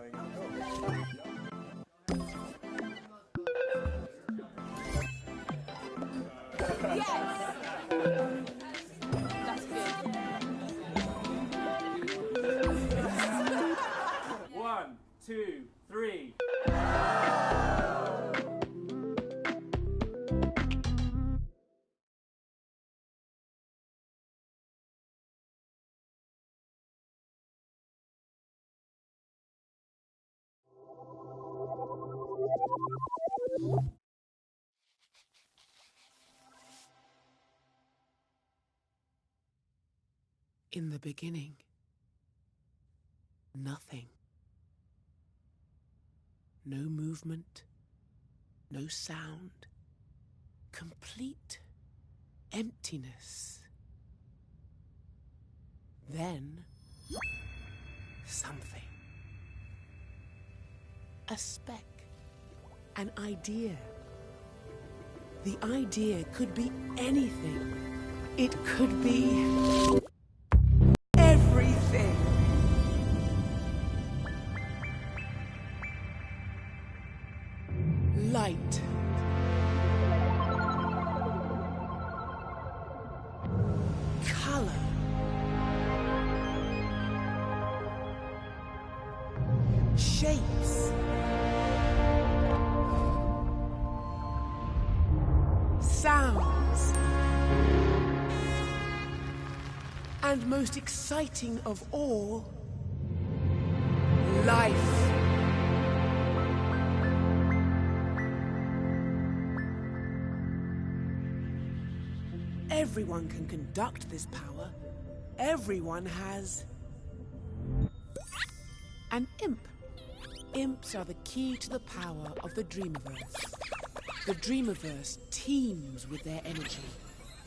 going on. Yes! That's good. 1, 2, 3. In the beginning, nothing. No movement, no sound, complete emptiness. Then, something. A speck, an idea. The idea could be anything. It could be everything. Light. Color. Shapes. Sounds. And most exciting of all, life. Everyone can conduct this power. Everyone has an imp. Imps are the key to the power of the Dreamiverse. The Dreamiverse teems with their energy,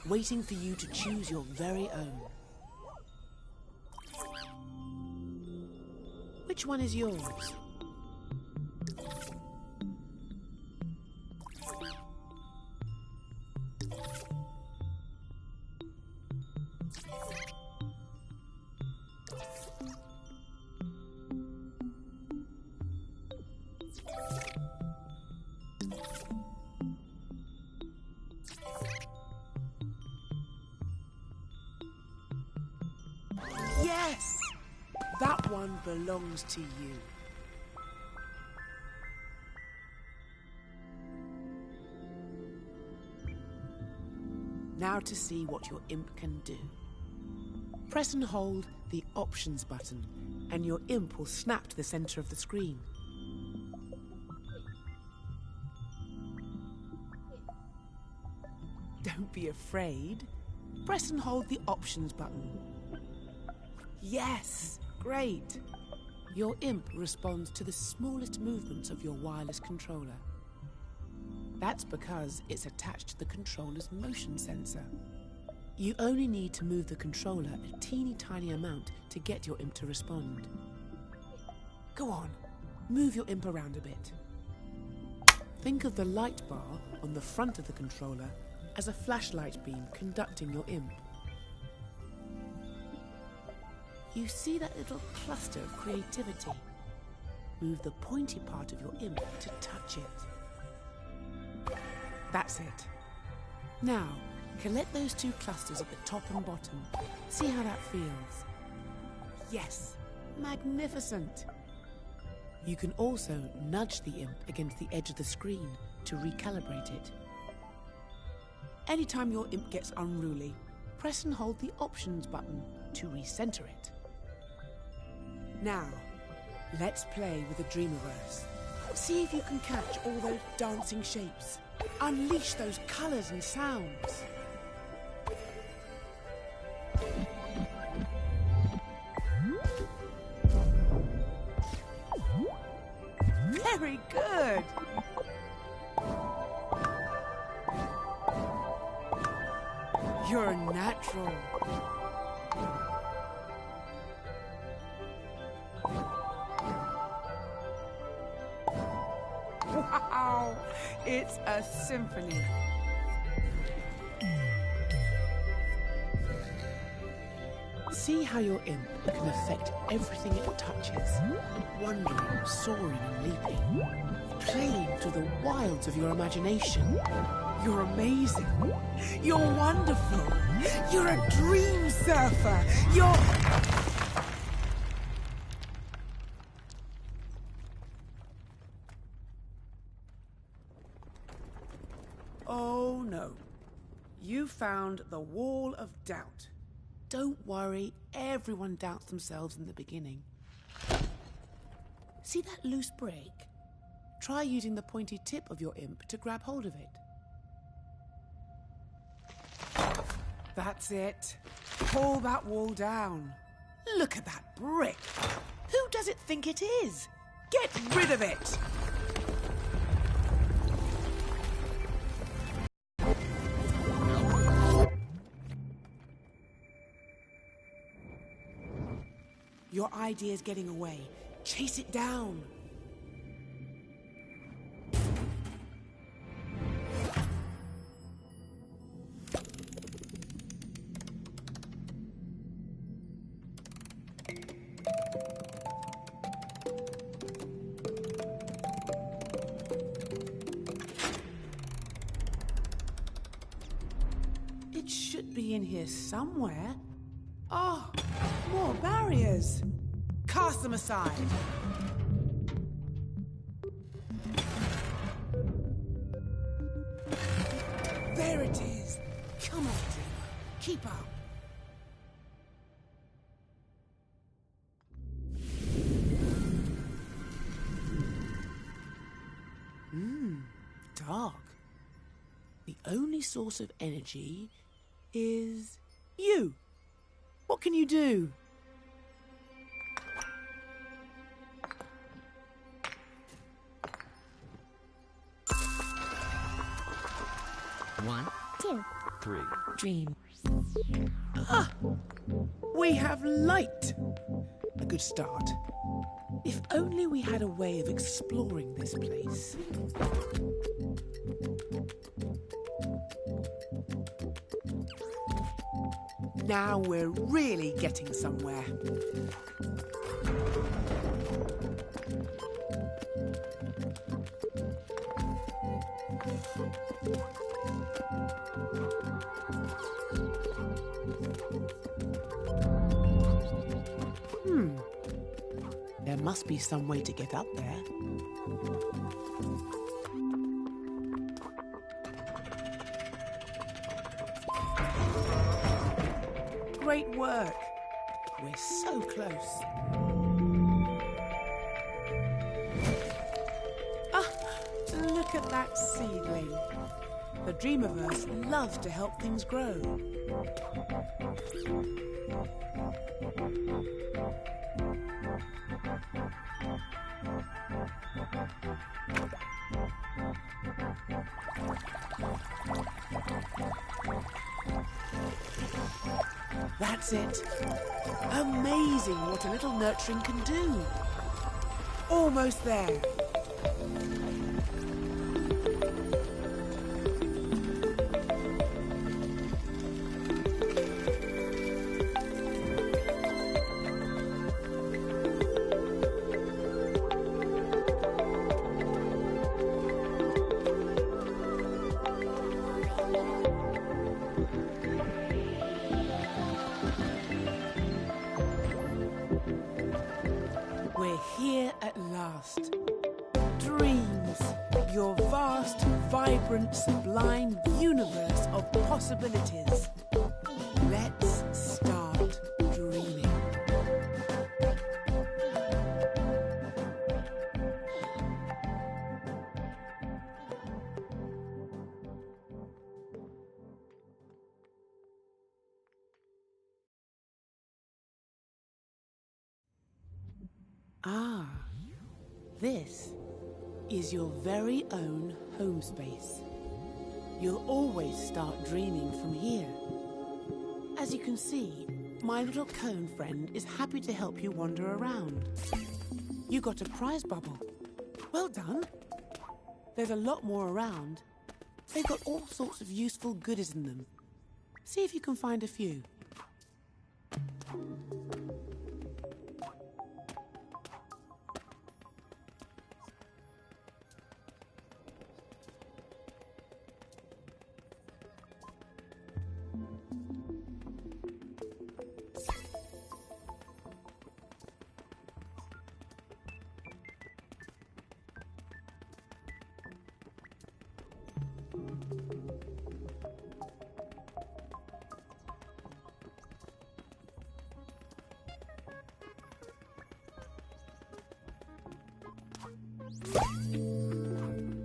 waiting for you to choose your very own. Which one is yours? Yes! That one belongs to you. Now to see what your imp can do. Press and hold the Options button, and your imp will snap to the center of the screen. Don't be afraid. Press and hold the Options button. Yes! Great! Your imp responds to the smallest movements of your wireless controller. That's because it's attached to the controller's motion sensor. You only need to move the controller a teeny tiny amount to get your imp to respond. Go on, move your imp around a bit. Think of the light bar on the front of the controller as a flashlight beam conducting your imp. You see that little cluster of creativity? Move the pointy part of your imp to touch it. That's it. Now, collect those two clusters at the top and bottom. See how that feels. Yes, magnificent. You can also nudge the imp against the edge of the screen to recalibrate it. Anytime your imp gets unruly, press and hold the Options button to recenter it. Now, let's play with the Dreamiverse. See if you can catch all those dancing shapes. Unleash those colours and sounds. Very good! You're a natural. Wow! It's a symphony. See how your imp can affect everything it touches, wandering, soaring and leaping, playing through the wilds of your imagination. You're amazing. You're wonderful. You're a dream surfer. You're... Oh, no. You found the wall of doubt. Don't worry, everyone doubts themselves in the beginning. See that loose break? Try using the pointy tip of your imp to grab hold of it. That's it. Pull that wall down. Look at that brick. Who does it think it is? Get rid of it! Your idea's getting away. Chase it down. It should be in here somewhere. Oh, more barriers. Cast them aside. There it is. Come on, dreamer. Keep up. Dark. The only source of energy is you. What can you do? One, Two. three. Dream. Ah! We have light! A good start. If only we had a way of exploring this place. Now we're really getting somewhere. There must be some way to get up there. Great work. We're so close. Ah, look at that seedling. The Dreamiverse loves to help things grow. That's it. Amazing what a little nurturing can do. Almost there. We're here at last. Dreams, your vast, vibrant, sublime universe of possibilities. Let's start dreaming. Ah, this is your very own home space. You'll always start dreaming from here. As you can see, my little cone friend is happy to help you wander around. You got a prize bubble. Well done. There's a lot more around. They've got all sorts of useful goodies in them. See if you can find a few.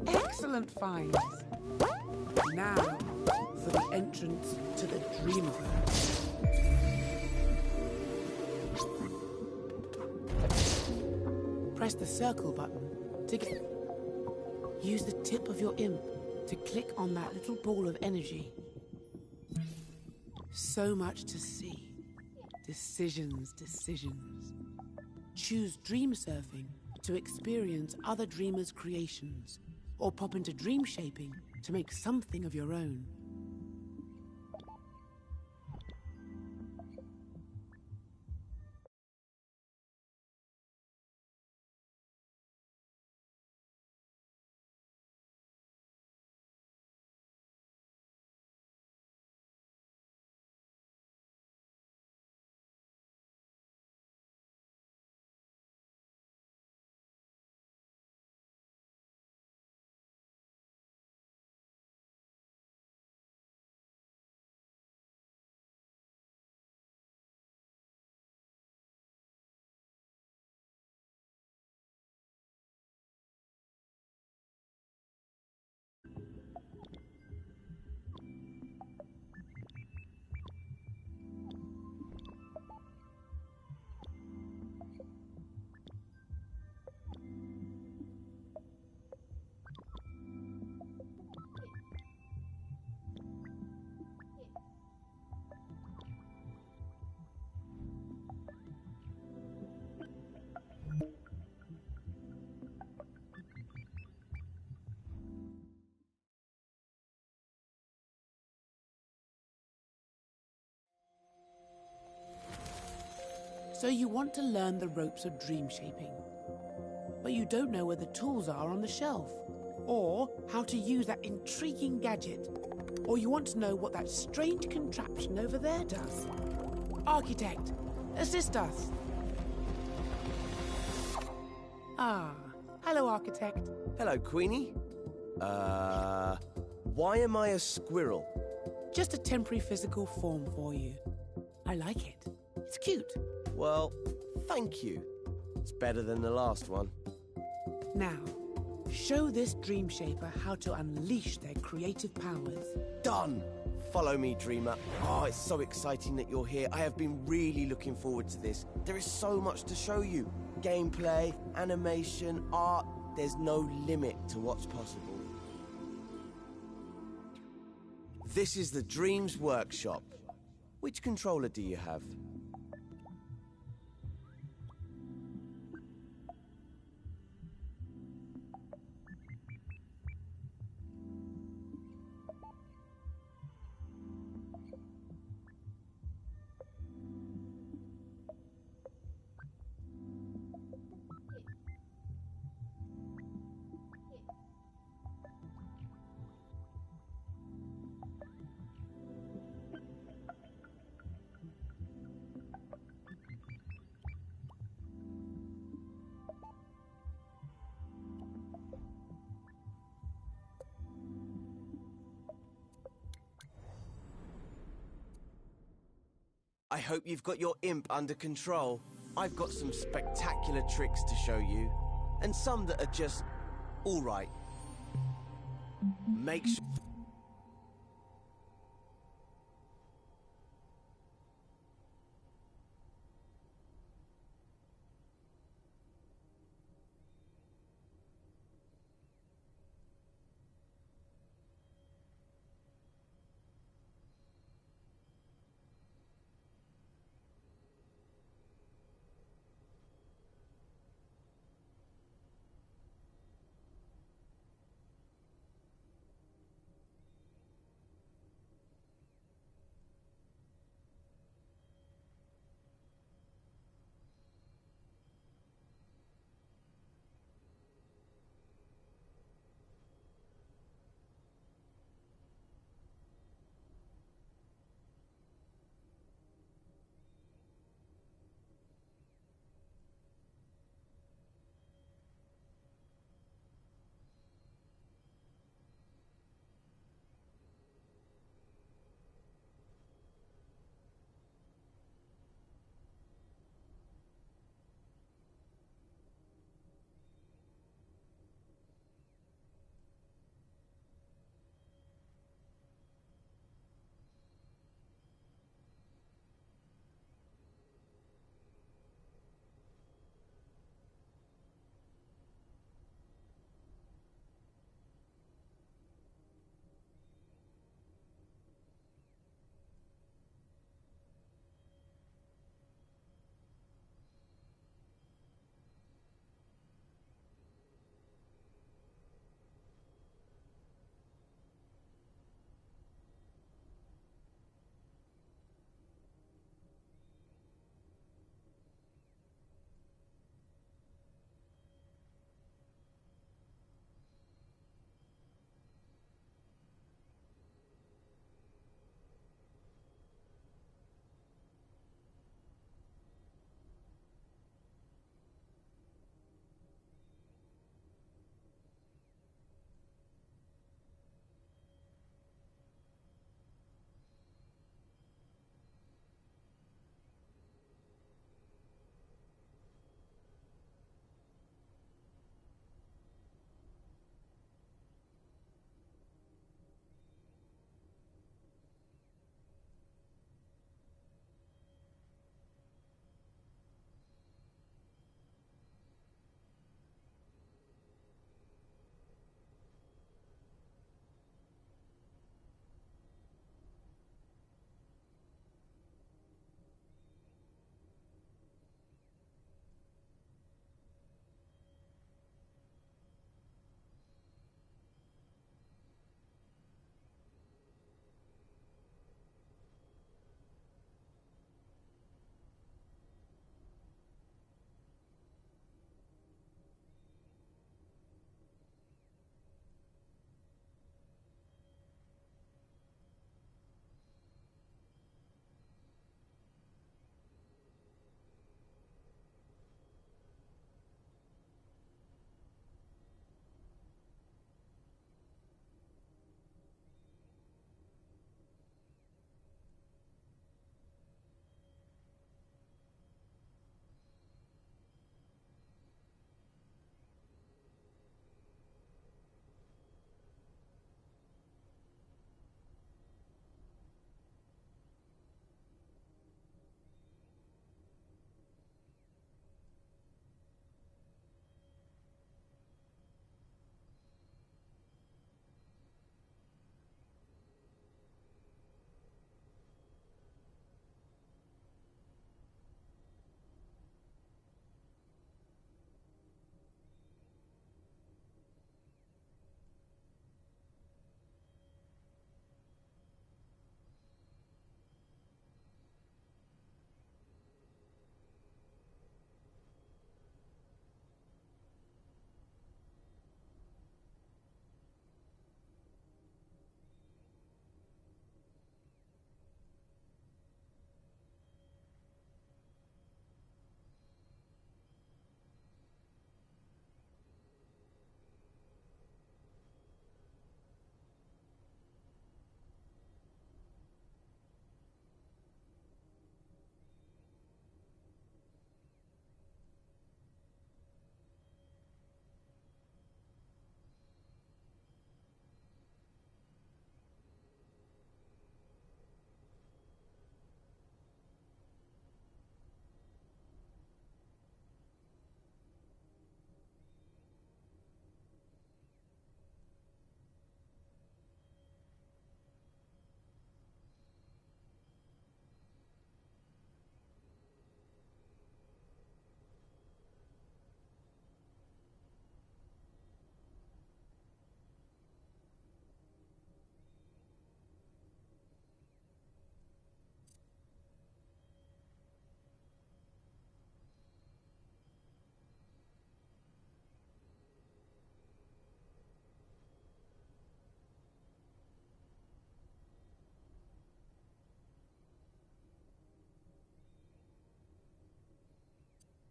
Excellent finds. Now for the entrance to the Dreamverse. Press the circle button to get... Use the tip of your imp to click on that little ball of energy. So much to see. Decisions, decisions. Choose dream surfing to experience other dreamers' creations, or pop into dream shaping to make something of your own. So you want to learn the ropes of dream shaping, but you don't know where the tools are on the shelf, or how to use that intriguing gadget, or you want to know what that strange contraption over there does. Architect, assist us. Ah, hello, Architect. Hello, Queenie. Why am I a squirrel? Just a temporary physical form for you. I like it. It's cute. Well, thank you. It's better than the last one. Now, show this dream shaper how to unleash their creative powers. Done! Follow me, Dreamer. Oh, it's so exciting that you're here. I have been really looking forward to this. There is so much to show you. Gameplay, animation, art. There's no limit to what's possible. This is the Dreams Workshop. Which controller do you have? I hope you've got your imp under control. I've got some spectacular tricks to show you, and some that are just all right. Make sure...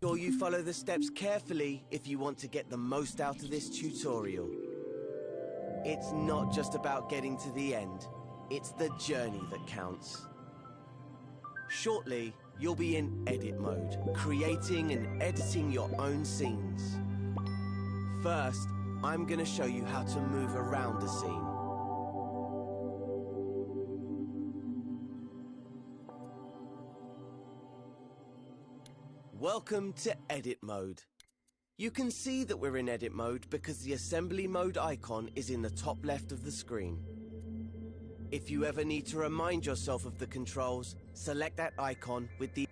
Sure you follow the steps carefully if you want to get the most out of this tutorial. It's not just about getting to the end, it's the journey that counts. Shortly, you'll be in edit mode, creating and editing your own scenes. First, I'm going to show you how to move around a scene. Welcome to edit mode. You can see that we're in edit mode because the assembly mode icon is in the top left of the screen. If you ever need to remind yourself of the controls, select that icon with the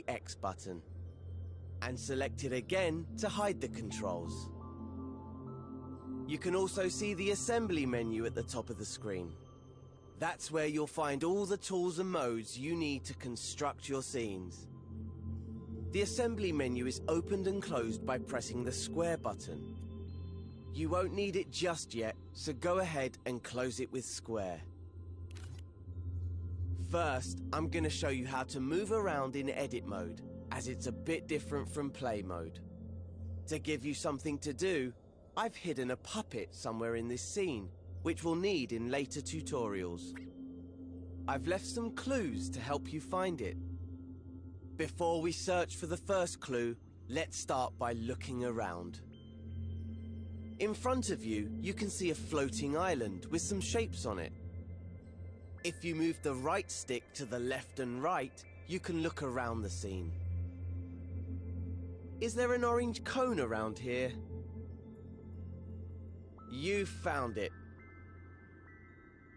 X button, and select it again to hide the controls. You can also see the assembly menu at the top of the screen. That's where you'll find all the tools and modes you need to construct your scenes. The assembly menu is opened and closed by pressing the square button. You won't need it just yet, so go ahead and close it with square. First, I'm going to show you how to move around in edit mode, as it's a bit different from play mode. To give you something to do, I've hidden a puppet somewhere in this scene, which we'll need in later tutorials. I've left some clues to help you find it. Before we search for the first clue, let's start by looking around. In front of you, you can see a floating island with some shapes on it. If you move the right stick to the left and right, you can look around the scene. Is there an orange cone around here? You found it.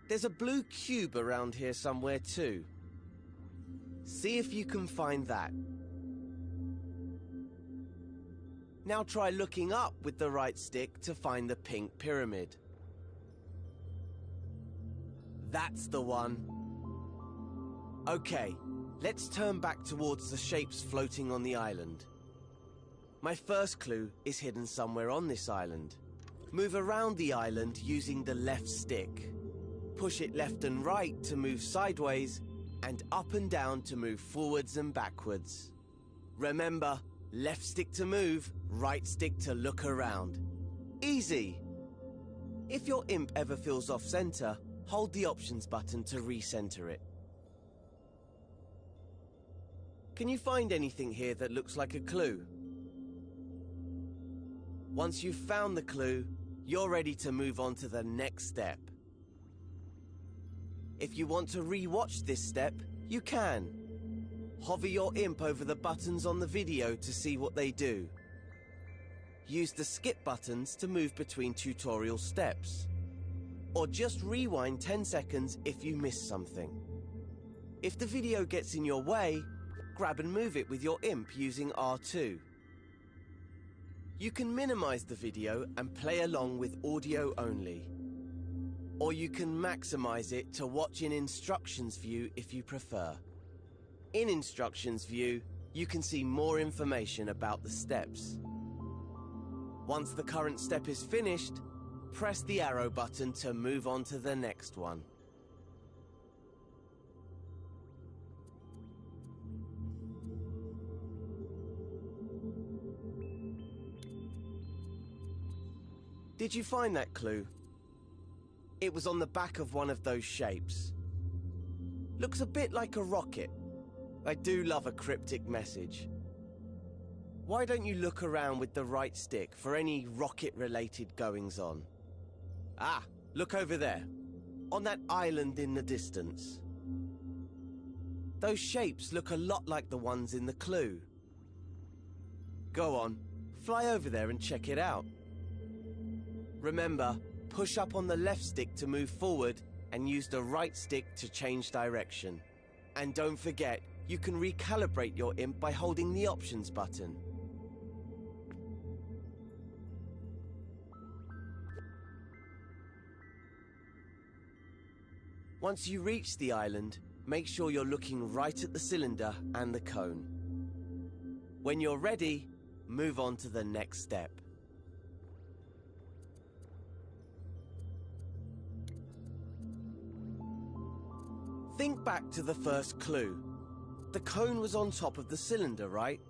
There's a blue cube around here somewhere too. See if you can find that. Now try looking up with the right stick to find the pink pyramid. That's the one. Okay, let's turn back towards the shapes floating on the island. My first clue is hidden somewhere on this island. Move around the island using the left stick. Push it left and right to move sideways, and up and down to move forwards and backwards. Remember, left stick to move, right stick to look around. Easy! If your imp ever feels off center, hold the options button to recenter it. Can you find anything here that looks like a clue? Once you've found the clue, you're ready to move on to the next step. If you want to re-watch this step, you can. Hover your imp over the buttons on the video to see what they do. Use the skip buttons to move between tutorial steps. Or just rewind 10 seconds if you missed something. If the video gets in your way, grab and move it with your imp using R2. You can minimize the video and play along with audio only. Or you can maximize it to watch in instructions view if you prefer. In instructions view, you can see more information about the steps. Once the current step is finished, press the arrow button to move on to the next one. Did you find that clue? It was on the back of one of those shapes. Looks a bit like a rocket. I do love a cryptic message. Why don't you look around with the right stick for any rocket-related goings-on? Ah, look over there, on that island in the distance. Those shapes look a lot like the ones in the clue. Go on, fly over there and check it out. Remember, push up on the left stick to move forward and use the right stick to change direction. And don't forget, you can recalibrate your imp by holding the options button. Once you reach the island, make sure you're looking right at the cylinder and the cone. When you're ready, move on to the next step. Think back to the first clue. The cone was on top of the cylinder, right?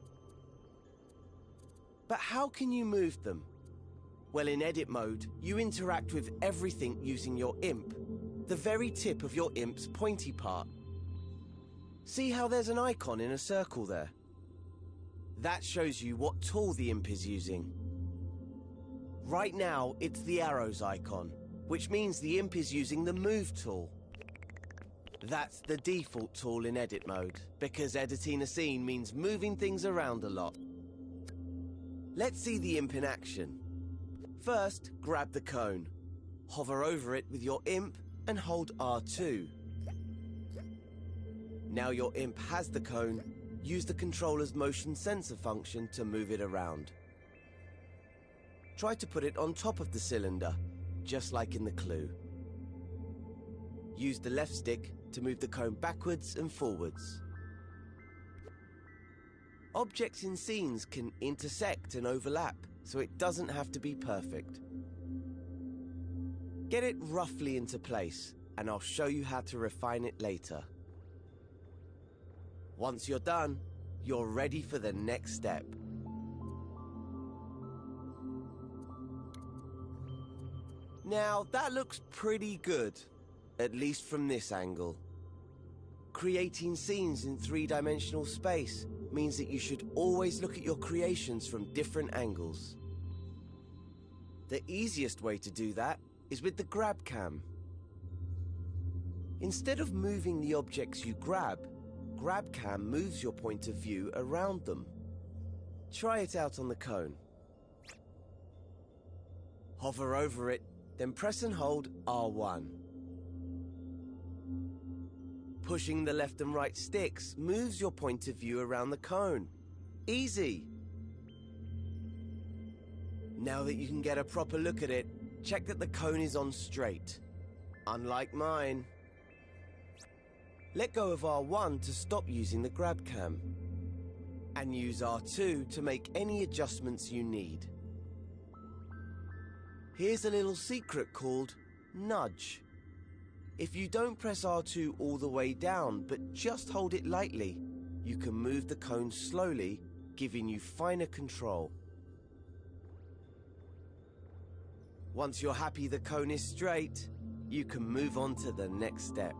But how can you move them? Well, in edit mode, you interact with everything using your imp, the very tip of your imp's pointy part. See how there's an icon in a circle there? That shows you what tool the imp is using. Right now, it's the arrows icon, which means the imp is using the move tool. That's the default tool in edit mode, because editing a scene means moving things around a lot. Let's see the imp in action. First, grab the cone. Hover over it with your imp and hold R2. Now your imp has the cone, use the controller's motion sensor function to move it around. Try to put it on top of the cylinder, just like in the clue. Use the left stick to move the cone backwards and forwards. Objects in scenes can intersect and overlap, so it doesn't have to be perfect. Get it roughly into place, and I'll show you how to refine it later. Once you're done, you're ready for the next step. Now, that looks pretty good, at least from this angle. Creating scenes in three-dimensional space means that you should always look at your creations from different angles. The easiest way to do that is with the grab cam. Instead of moving the objects you grab, grab cam moves your point of view around them. Try it out on the cone. Hover over it, then press and hold R1. Pushing the left and right sticks moves your point of view around the cone. Easy! Now that you can get a proper look at it, check that the cone is on straight. Unlike mine. Let go of R1 to stop using the grab cam. And use R2 to make any adjustments you need. Here's a little secret called nudge. If you don't press R2 all the way down, but just hold it lightly, you can move the cone slowly, giving you finer control. Once you're happy the cone is straight, you can move on to the next step.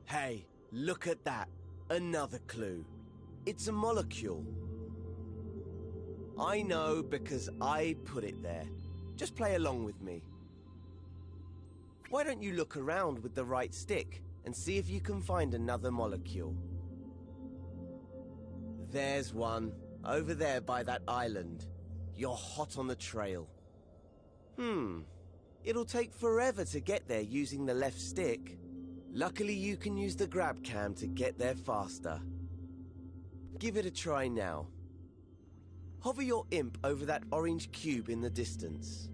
Hey, look at that! Another clue. It's a molecule. I know because I put it there. Just play along with me. Why don't you look around with the right stick and see if you can find another molecule? There's one, over there by that island. You're hot on the trail. It'll take forever to get there using the left stick. Luckily you can use the grab cam to get there faster. Give it a try now. Hover your imp over that orange cube in the distance.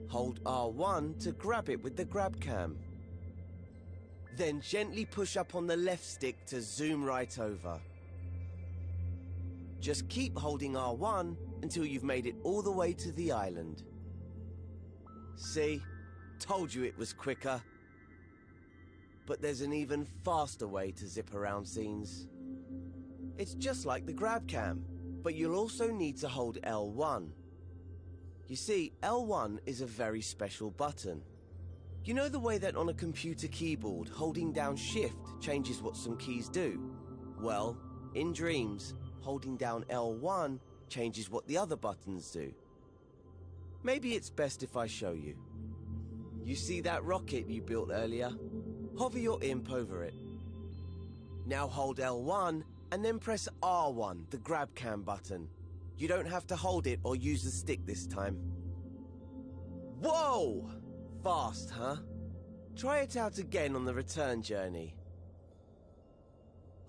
Hold R1 to grab it with the grab cam. Then gently push up on the left stick to zoom right over. Just keep holding R1 until you've made it all the way to the island. See? Told you it was quicker. But there's an even faster way to zip around scenes. It's just like the grab cam, but you'll also need to hold L1. You see, L1 is a very special button. You know the way that on a computer keyboard, holding down Shift changes what some keys do? Well, in Dreams, holding down L1 changes what the other buttons do. Maybe it's best if I show you. You see that rocket you built earlier? Hover your imp over it. Now hold L1 and then press R1, the grab cam button. You don't have to hold it or use the stick this time. Whoa! Fast, huh? Try it out again on the return journey.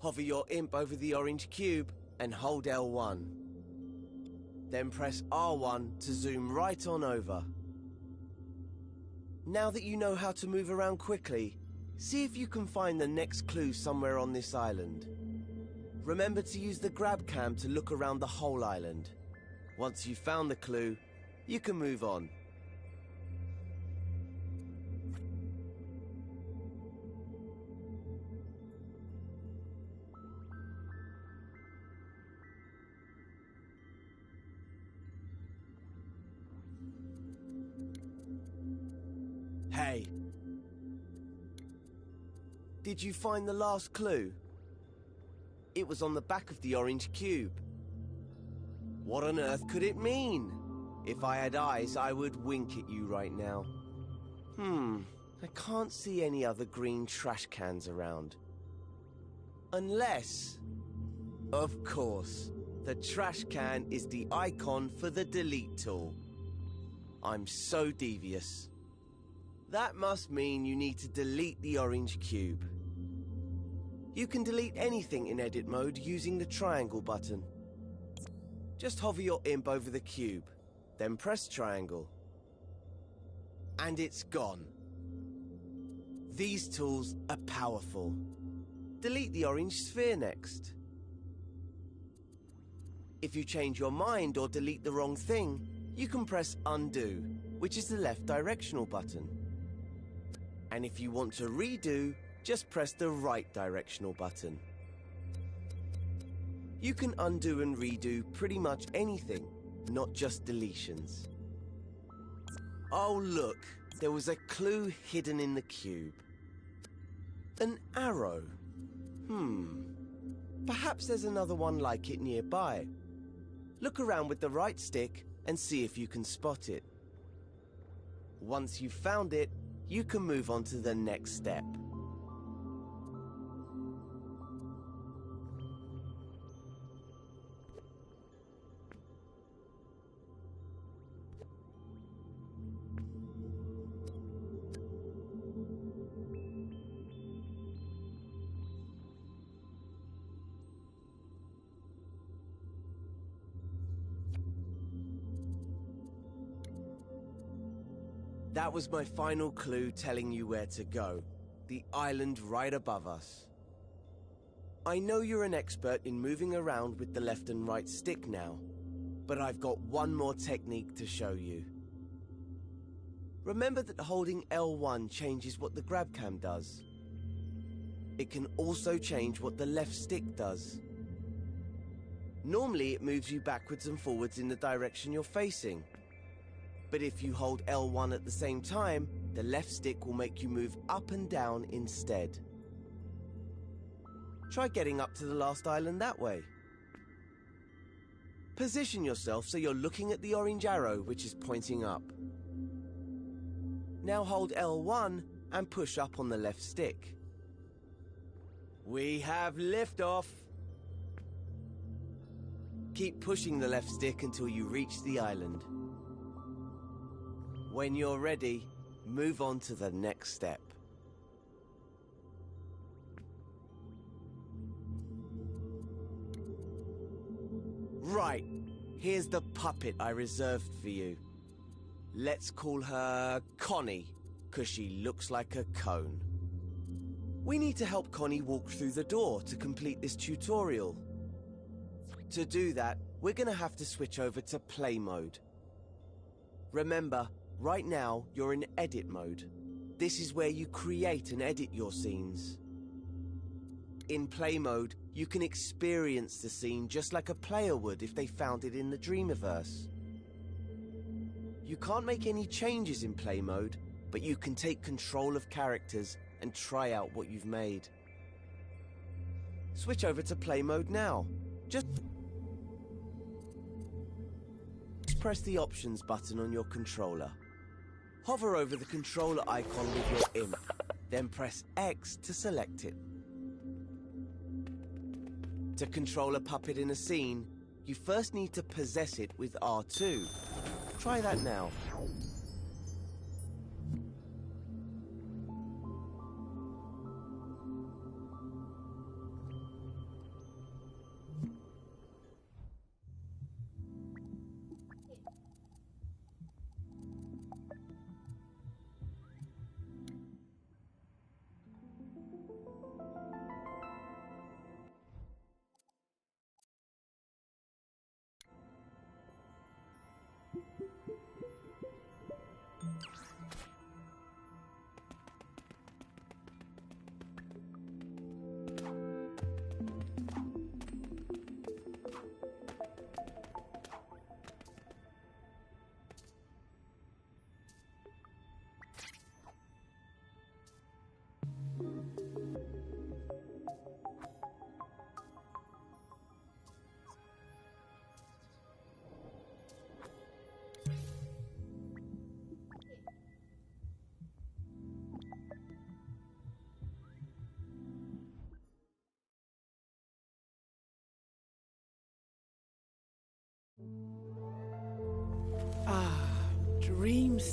Hover your imp over the orange cube and hold L1. Then press R1 to zoom right on over. Now that you know how to move around quickly, see if you can find the next clue somewhere on this island. Remember to use the grab cam to look around the whole island. Once you've found the clue, you can move on. Hey. Did you find the last clue? It was on the back of the orange cube. What on earth could it mean? If I had eyes, I would wink at you right now. I can't see any other green trash cans around. Unless... Of course, the trash can is the icon for the delete tool. I'm so devious. That must mean you need to delete the orange cube. You can delete anything in edit mode using the triangle button. Just hover your imp over the cube, then press triangle. And it's gone. These tools are powerful. Delete the orange sphere next. If you change your mind or delete the wrong thing, you can press undo, which is the left directional button. And if you want to redo, just press the right directional button. You can undo and redo pretty much anything, not just deletions. Oh look, there was a clue hidden in the cube. An arrow. Perhaps there's another one like it nearby. Look around with the right stick and see if you can spot it. Once you've found it, you can move on to the next step. That was my final clue telling you where to go. The island right above us. I know you're an expert in moving around with the left and right stick now, but I've got one more technique to show you. Remember that holding L1 changes what the grab cam does. It can also change what the left stick does. Normally it moves you backwards and forwards in the direction you're facing. But if you hold L1 at the same time, the left stick will make you move up and down instead. Try getting up to the last island that way. Position yourself so you're looking at the orange arrow which is pointing up. Now hold L1 and push up on the left stick. We have liftoff! Keep pushing the left stick until you reach the island. When you're ready, move on to the next step. Right, here's the puppet I reserved for you. Let's call her Connie, 'cause she looks like a cone. We need to help Connie walk through the door to complete this tutorial. To do that, we're gonna have to switch over to play mode. Remember, right now, you're in edit mode. This is where you create and edit your scenes. In play mode, you can experience the scene just like a player would if they found it in the Dreamiverse. You can't make any changes in play mode, but you can take control of characters and try out what you've made. Switch over to play mode now. Just press the options button on your controller. Hover over the controller icon with your imp, then press X to select it. To control a puppet in a scene, you first need to possess it with R2. Try that now.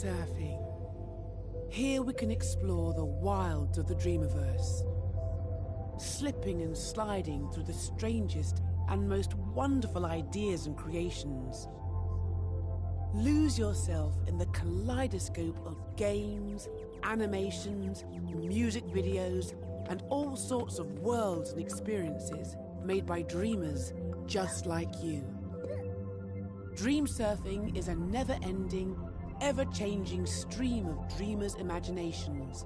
surfing. Here we can explore the wilds of the Dreamiverse, slipping and sliding through the strangest and most wonderful ideas and creations. Lose yourself in the kaleidoscope of games, animations, music videos, and all sorts of worlds and experiences made by dreamers just like you. Dream surfing is a never-ending, ever-changing stream of dreamers' imaginations.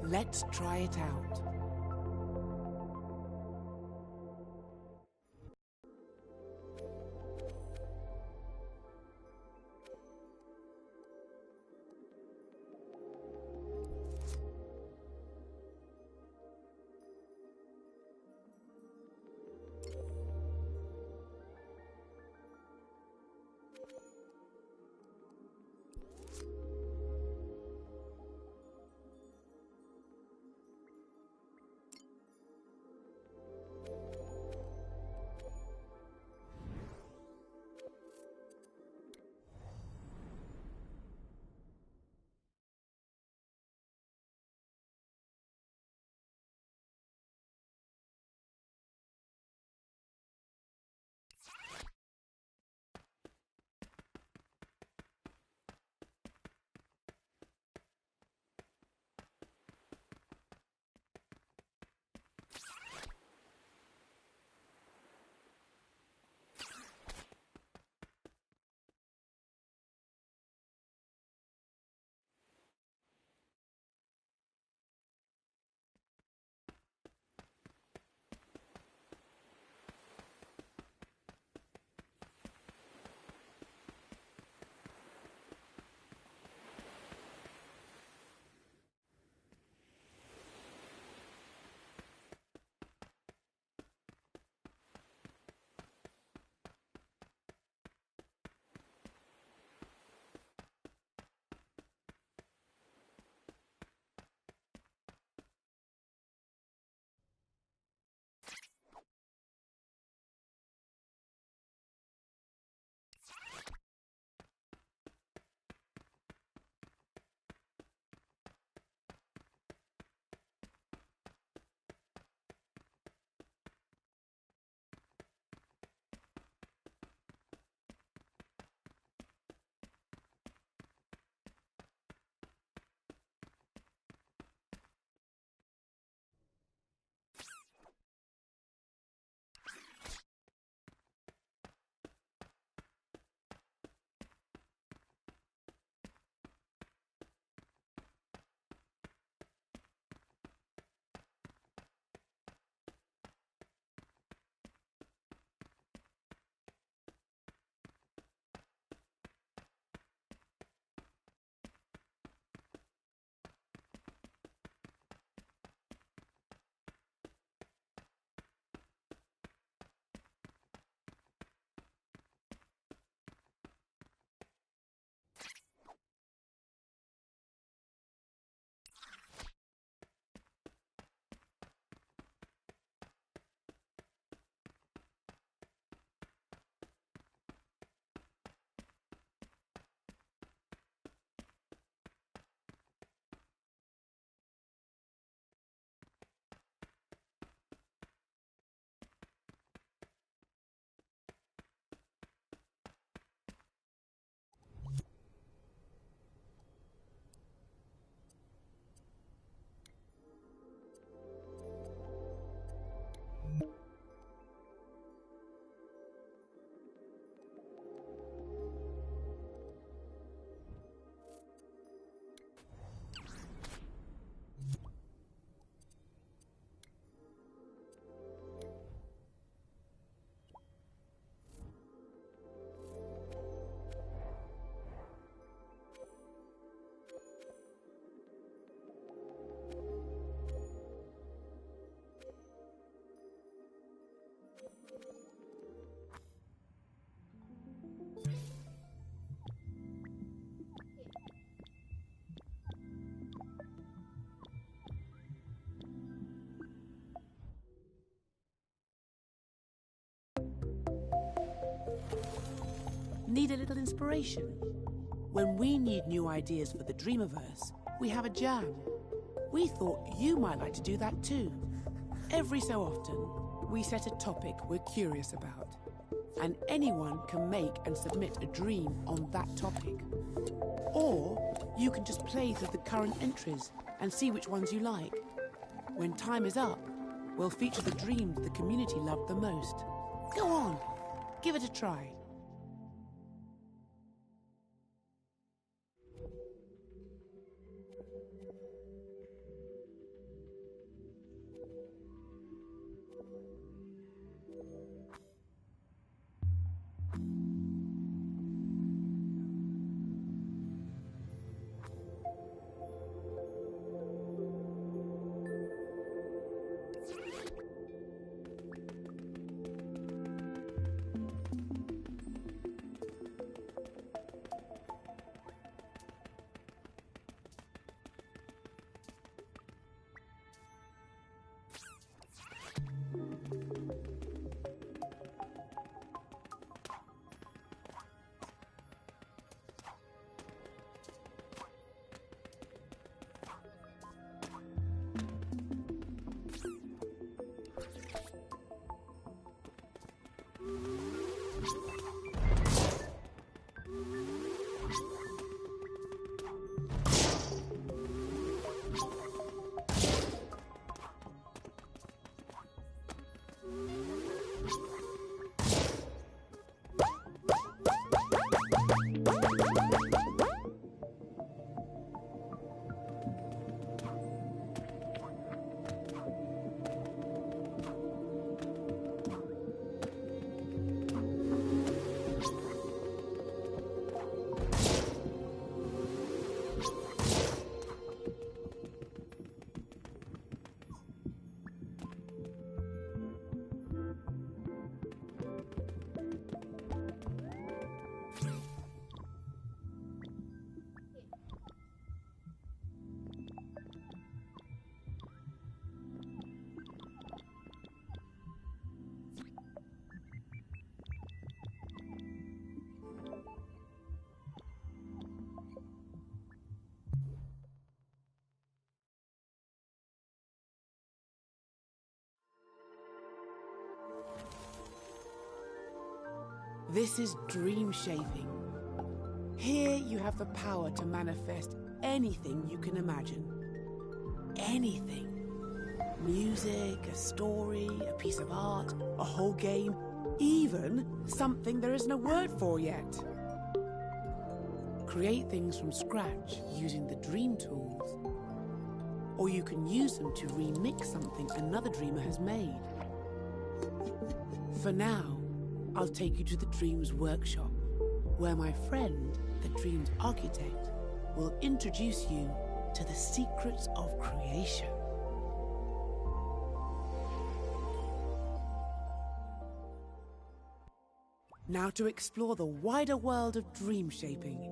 Let's try it out. Need a little inspiration? When we need new ideas for the Dreamiverse, we have a jam. We thought you might like to do that too. Every so often, we set a topic we're curious about, and anyone can make and submit a dream on that topic. Or you can just play through the current entries and see which ones you like. When time is up, we'll feature the dreams the community loved the most. Go on, give it a try. This is dream shaping. Here you have the power to manifest anything you can imagine. Anything. Music, a story, a piece of art, a whole game, even something there isn't a word for yet. Create things from scratch using the dream tools. Or you can use them to remix something another dreamer has made. For now, I'll take you to the Dreams Workshop, where my friend, the Dreams Architect, will introduce you to the secrets of creation. Now to explore the wider world of dream shaping,